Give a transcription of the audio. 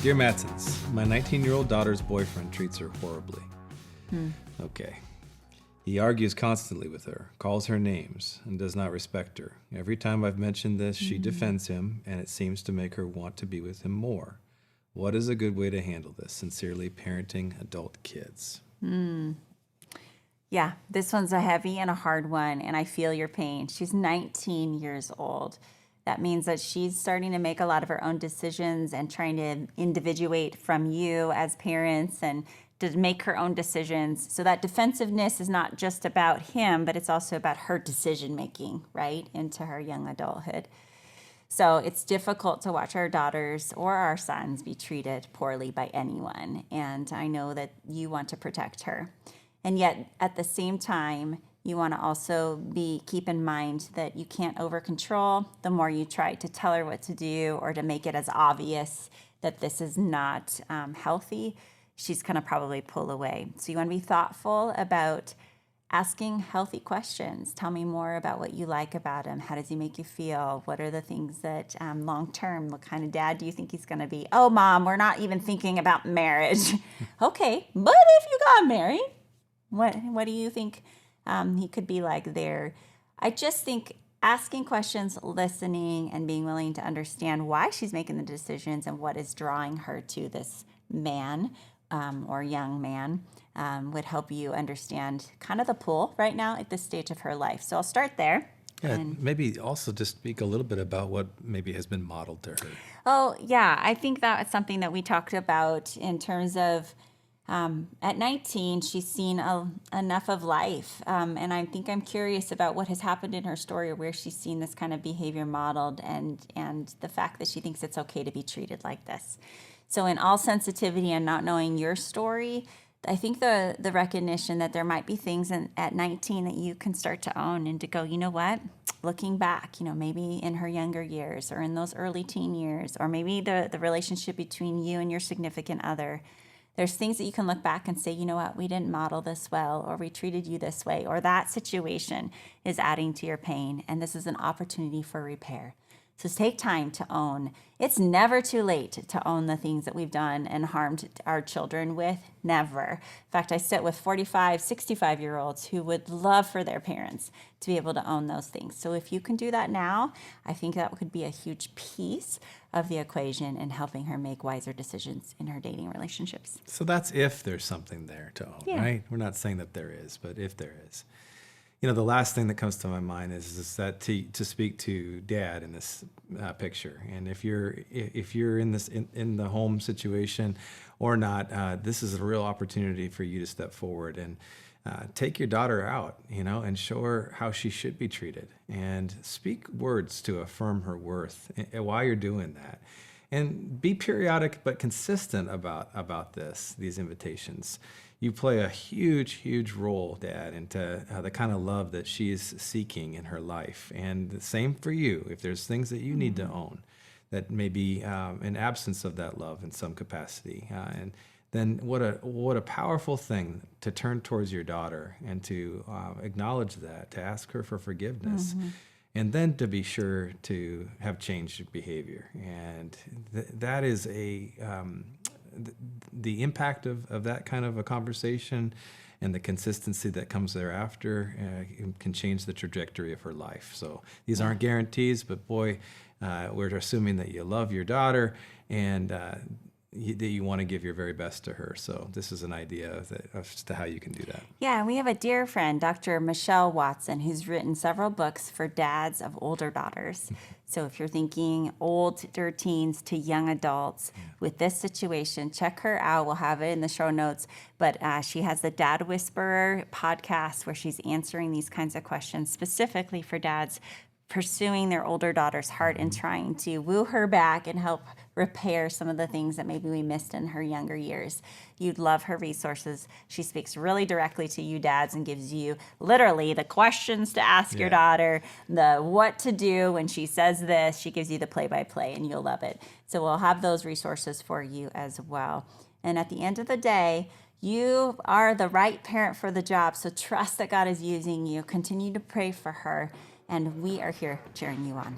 Dear Matsons, my 19-year-old daughter's boyfriend treats her horribly. Okay. He argues constantly with her, calls her names, and does not respect her. Every time I've mentioned this, she defends him, and it seems to make her want to be with him more. What is a good way to handle this? Sincerely, parenting adult kids. Yeah, this one's a heavy and a hard one, and I feel your pain. She's 19 years old. That means that she's starting to make a lot of her own decisions and trying to individuate from you as parents and to make her own decisions. So that defensiveness is not just about him, but it's also about her decision making, right, into her young adulthood. So it's difficult to watch our daughters or our sons be treated poorly by anyone. And I know that you want to protect her. And yet at the same time, you want to also keep in mind that you can't over control. The more you try to tell her what to do or to make it as obvious that this is not healthy, she's going to probably pull away. So you want to be thoughtful about asking healthy questions. Tell me more about what you like about him. How does he make you feel? What are the things that long term, what kind of dad do you think he's going to be? Oh, Mom, we're not even thinking about marriage. Okay, but if you got married, what do you think he could be like there? I just think asking questions, listening, and being willing to understand why she's making the decisions and what is drawing her to this man or young man would help you understand kind of the pull right now at this stage of her life. So I'll start there. Yeah, maybe also just speak a little bit about what maybe has been modeled to her. Oh, yeah. I think that's something that we talked about in terms of at 19, she's seen enough of life. And I think I'm curious about what has happened in her story or where she's seen this kind of behavior modeled and the fact that she thinks it's okay to be treated like this. So in all sensitivity and not knowing your story, I think the recognition that there might be things at 19 that you can start to own and to go, you know what, looking back, maybe in her younger years or in those early teen years, or maybe the relationship between you and your significant other, there's things that you can look back and say, you know what, we didn't model this well, or we treated you this way, or that situation is adding to your pain, and this is an opportunity for repair. So take time to own. It's never too late to own the things that we've done and harmed our children with. Never. In fact, I sit with 45, 65-year-olds who would love for their parents to be able to own those things. So if you can do that now, I think that could be a huge piece of the equation in helping her make wiser decisions in her dating relationships. So that's if there's something there to own, right? We're not saying that there is, but if there is. The last thing that comes to my mind is that to speak to Dad in this picture, and if you're in this in the home situation or not, this is a real opportunity for you to step forward and take your daughter out, and show her how she should be treated, and speak words to affirm her worth while you're doing that, and be periodic but consistent about these invitations. You play a huge, huge role, Dad, into the kind of love that she's seeking in her life. And the same for you. If there's things that you need to own that may be an absence of that love in some capacity, and then what a powerful thing to turn towards your daughter and to acknowledge that, to ask her for forgiveness, and then to be sure to have changed behavior. And that is the impact of that kind of a conversation and the consistency that comes thereafter can change the trajectory of her life. So these aren't guarantees, but boy, we're assuming that you love your daughter and that you want to give your very best to her. So this is an idea as to how you can do that. Yeah, we have a dear friend, Dr. Michelle Watson, who's written several books for dads of older daughters. So if you're thinking older teens to young adults with this situation, check her out. We'll have it in the show notes. But she has the Dad Whisperer podcast where she's answering these kinds of questions specifically for dads pursuing their older daughter's heart and trying to woo her back and help repair some of the things that maybe we missed in her younger years. You'd love her resources. She speaks really directly to you dads and gives you literally the questions to ask your daughter, the what to do when she says this. She gives you the play-by-play and you'll love it. So we'll have those resources for you as well. And at the end of the day, you are the right parent for the job. So trust that God is using you. Continue to pray for her. And we are here cheering you on.